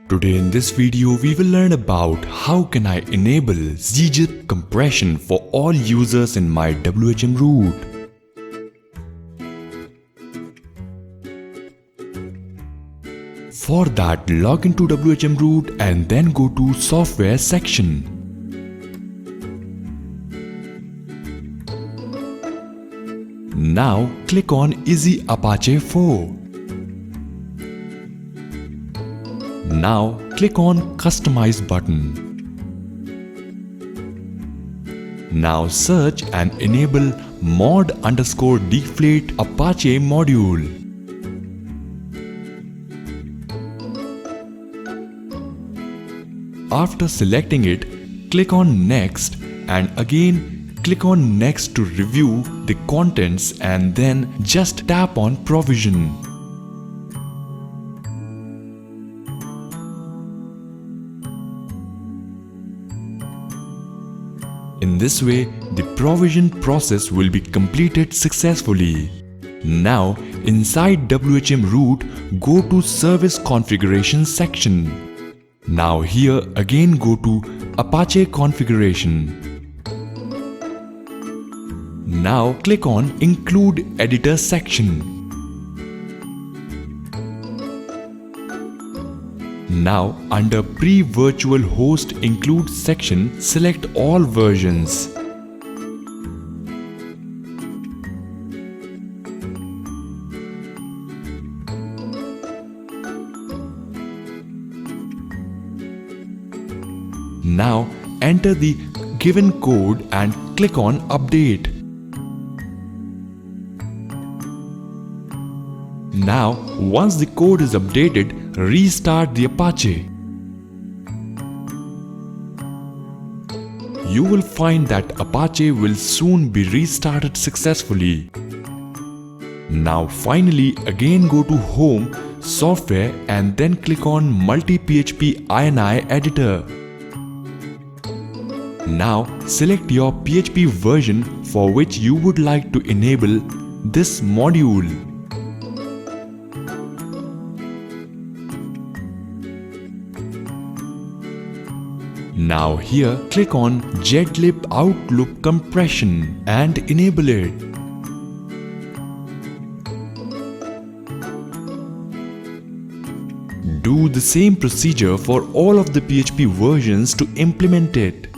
Today in this video we will learn about how can I enable ZZip compression for all users in my WHM root. For that, log into WHM root and then go to software section. Now click on Easy Apache 4. Now click on Customize button. Now search and enable mod_deflate Apache module. After selecting it, click on Next and again click on Next to review the contents and then just tap on Provision. In this way, the provision process will be completed successfully. Now, inside WHM root, go to Service Configuration section. Now here again go to Apache Configuration. Now click on Include Editor section. Now under PreVirtual Host Include section, select all versions. Now enter the given code and click on Update. Now, once the code is updated, restart the Apache. You will find that Apache will soon be restarted successfully. Now finally again go to Home, Software and then click on Multi-PHP INI Editor. Now select your PHP version for which you would like to enable this module. Now here click on zlib outloop compression and enable it. Do the same procedure for all of the PHP versions to implement it.